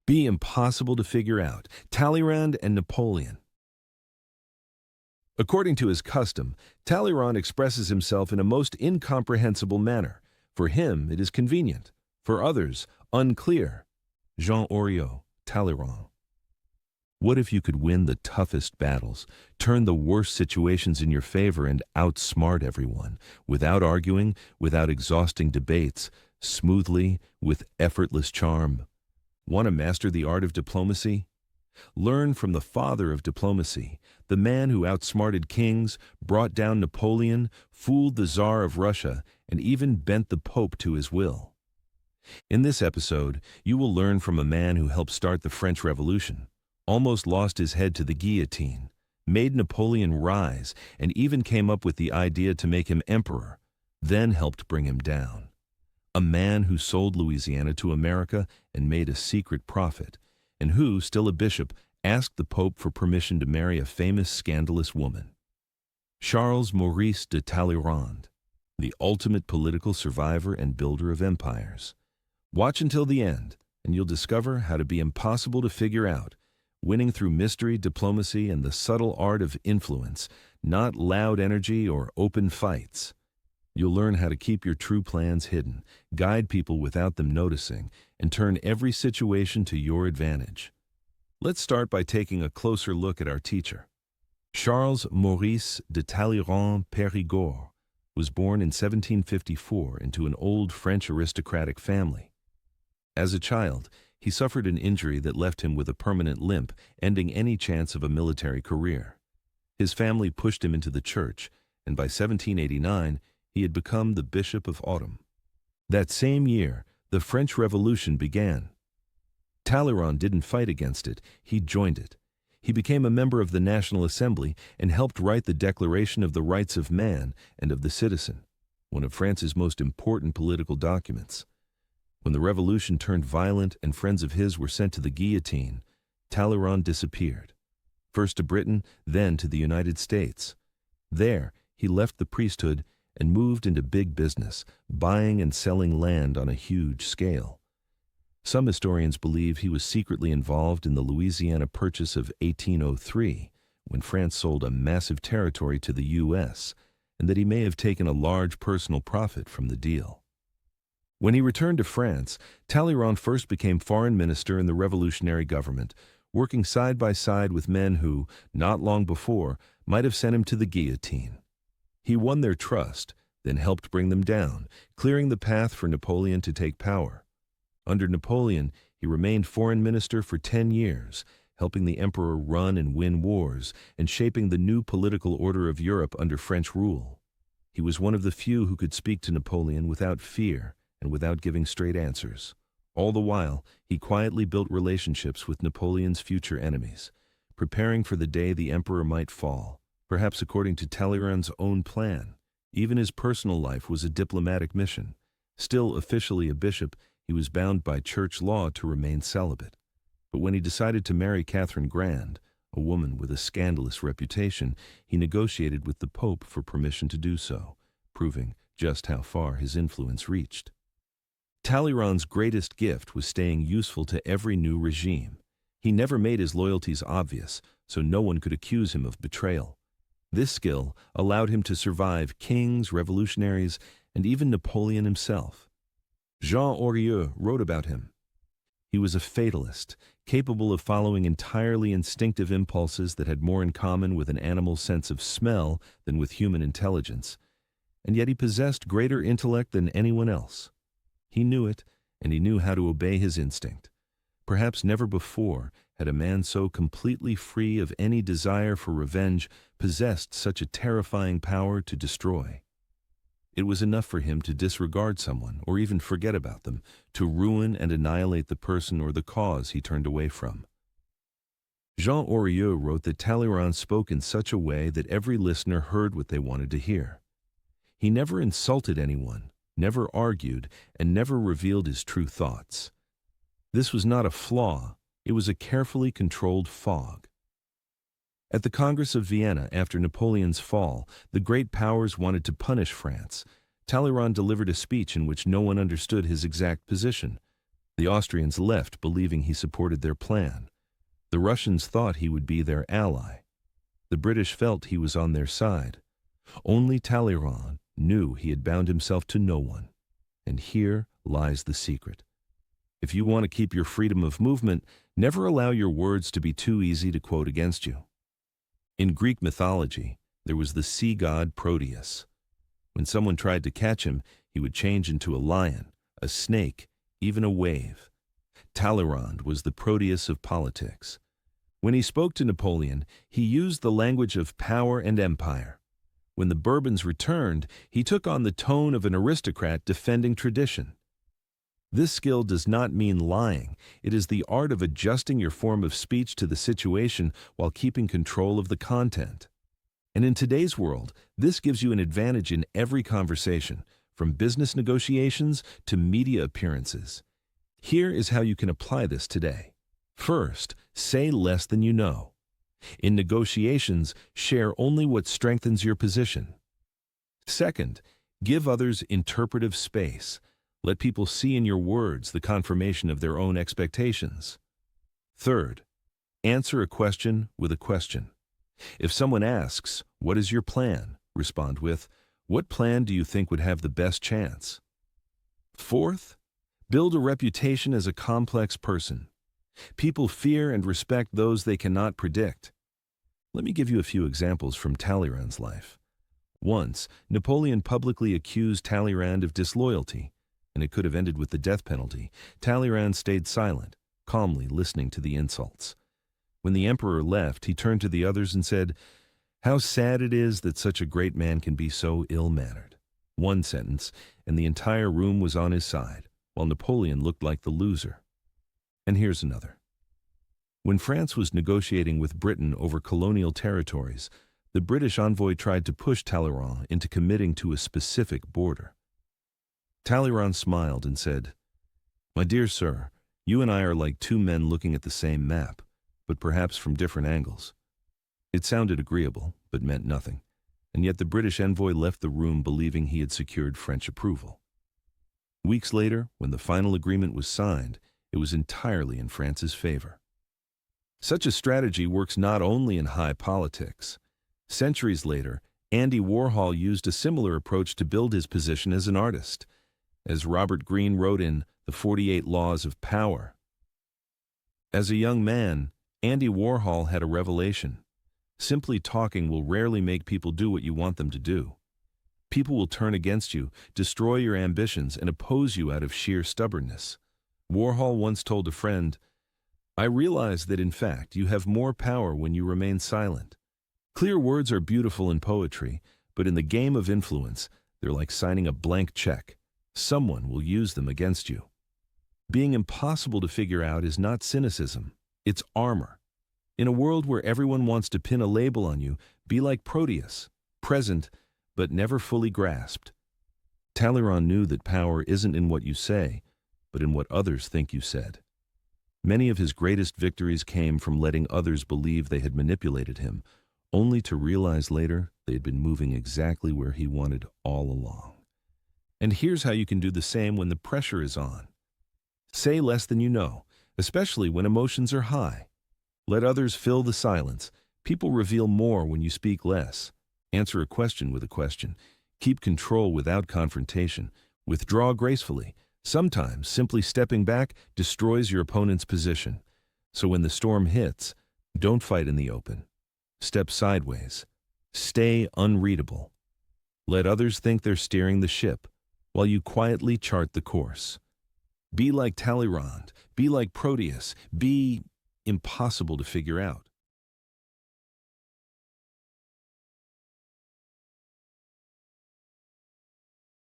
Be impossible to figure out. Talleyrand and Napoleon. According to his custom, Talleyrand expresses himself in a most incomprehensible manner. For him, it is convenient. For others, unclear. Jean Oriot, Talleyrand. What if you could win the toughest battles, turn the worst situations in your favor, and outsmart everyone, without arguing, without exhausting debates, smoothly, with effortless charm? Want to master the art of diplomacy? Learn from the father of diplomacy, the man who outsmarted kings, brought down Napoleon, fooled the Tsar of Russia, and even bent the Pope to his will. In this episode, you will learn from a man who helped start the French Revolution, almost lost his head to the guillotine, made Napoleon rise, and even came up with the idea to make him emperor, then helped bring him down. A man who sold Louisiana to America and made a secret profit, and who, still a bishop, asked the Pope for permission to marry a famous scandalous woman. Charles-Maurice de Talleyrand, the ultimate political survivor and builder of empires. Watch until the end, and you'll discover how to be impossible to figure out, winning through mystery, diplomacy, and the subtle art of influence, not loud energy or open fights. You'll learn how to keep your true plans hidden, guide people without them noticing, and turn every situation to your advantage. Let's start by taking a closer look at our teacher. Charles-Maurice de Talleyrand-Périgord was born in 1754 into an old French aristocratic family. As a child, he suffered an injury that left him with a permanent limp, ending any chance of a military career. His family pushed him into the church, and by 1789, he had become the Bishop of Autumn. That same year, the French Revolution began. Talleyrand didn't fight against it, he joined it. He became a member of the National Assembly and helped write the Declaration of the Rights of Man and of the Citizen, one of France's most important political documents. When the revolution turned violent and friends of his were sent to the guillotine, Talleyrand disappeared. First to Britain, then to the United States. There, he left the priesthood and moved into big business, buying and selling land on a huge scale. Some historians believe he was secretly involved in the Louisiana Purchase of 1803, when France sold a massive territory to the U.S., and that he may have taken a large personal profit from the deal. When he returned to France, Talleyrand first became foreign minister in the revolutionary government, working side by side with men who, not long before, might have sent him to the guillotine. He won their trust, then helped bring them down, clearing the path for Napoleon to take power. Under Napoleon, he remained foreign minister for 10 years, helping the emperor run and win wars, and shaping the new political order of Europe under French rule. He was one of the few who could speak to Napoleon without fear and without giving straight answers. All the while, he quietly built relationships with Napoleon's future enemies, preparing for the day the emperor might fall. Perhaps according to Talleyrand's own plan. Even his personal life was a diplomatic mission. Still officially a bishop, he was bound by church law to remain celibate. But when he decided to marry Catherine Grand, a woman with a scandalous reputation, he negotiated with the Pope for permission to do so, proving just how far his influence reached. Talleyrand's greatest gift was staying useful to every new regime. He never made his loyalties obvious, so no one could accuse him of betrayal. This skill allowed him to survive kings, revolutionaries, and even Napoleon himself. Jean Oriot wrote about him. He was a fatalist, capable of following entirely instinctive impulses that had more in common with an animal's sense of smell than with human intelligence, and yet he possessed greater intellect than anyone else. He knew it, and he knew how to obey his instinct. Perhaps never before had a man so completely free of any desire for revenge possessed such a terrifying power to destroy. It was enough for him to disregard someone or even forget about them, to ruin and annihilate the person or the cause he turned away from. Jean Oriot wrote that Talleyrand spoke in such a way that every listener heard what they wanted to hear. He never insulted anyone, never argued, and never revealed his true thoughts. This was not a flaw, it was a carefully controlled fog. At the Congress of Vienna after Napoleon's fall, the great powers wanted to punish France. Talleyrand delivered a speech in which no one understood his exact position. The Austrians left believing he supported their plan. The Russians thought he would be their ally. The British felt he was on their side. Only Talleyrand knew he had bound himself to no one. And here lies the secret. If you want to keep your freedom of movement, never allow your words to be too easy to quote against you. In Greek mythology, there was the sea god Proteus. When someone tried to catch him, he would change into a lion, a snake, even a wave. Talleyrand was the Proteus of politics. When he spoke to Napoleon, he used the language of power and empire. When the Bourbons returned, he took on the tone of an aristocrat defending tradition. This skill does not mean lying. It is the art of adjusting your form of speech to the situation while keeping control of the content. And in today's world, this gives you an advantage in every conversation, from business negotiations to media appearances. Here is how you can apply this today. First, say less than you know. In negotiations, share only what strengthens your position. Second, give others interpretive space. Let people see in your words the confirmation of their own expectations. Third, answer a question with a question. If someone asks, "What is your plan?" respond with, "What plan do you think would have the best chance?" Fourth, build a reputation as a complex person. People fear and respect those they cannot predict. Let me give you a few examples from Talleyrand's life. Once, Napoleon publicly accused Talleyrand of disloyalty, and it could have ended with the death penalty. Talleyrand stayed silent, calmly listening to the insults. When the emperor left, he turned to the others and said, "How sad it is that such a great man can be so ill-mannered." One sentence, and the entire room was on his side, while Napoleon looked like the loser. And here's another. When France was negotiating with Britain over colonial territories, the British envoy tried to push Talleyrand into committing to a specific border. Talleyrand smiled and said, "My dear sir, you and I are like two men looking at the same map, but perhaps from different angles." It sounded agreeable, but meant nothing, and yet the British envoy left the room believing he had secured French approval. Weeks later, when the final agreement was signed, it was entirely in France's favor. Such a strategy works not only in high politics. Centuries later, Andy Warhol used a similar approach to build his position as an artist. As Robert Greene wrote in The 48 Laws of Power, as a young man, Andy Warhol had a revelation. Simply talking will rarely make people do what you want them to do. People will turn against you, destroy your ambitions, and oppose you out of sheer stubbornness. Warhol once told a friend, "I realize that in fact you have more power when you remain silent. Clear words are beautiful in poetry, but in the game of influence, they're like signing a blank check. Someone will use them against you." Being impossible to figure out is not cynicism, it's armor. In a world where everyone wants to pin a label on you, be like Proteus, present but never fully grasped. Talleyrand knew that power isn't in what you say, but in what others think you said. Many of his greatest victories came from letting others believe they had manipulated him, only to realize later they had been moving exactly where he wanted all along. And here's how you can do the same when the pressure is on. Say less than you know, especially when emotions are high. Let others fill the silence. People reveal more when you speak less. Answer a question with a question. Keep control without confrontation. Withdraw gracefully. Sometimes simply stepping back destroys your opponent's position. So when the storm hits, don't fight in the open. Step sideways. Stay unreadable. Let others think they're steering the ship, while you quietly chart the course. Be like Talleyrand. Be like Proteus. Be impossible to figure out.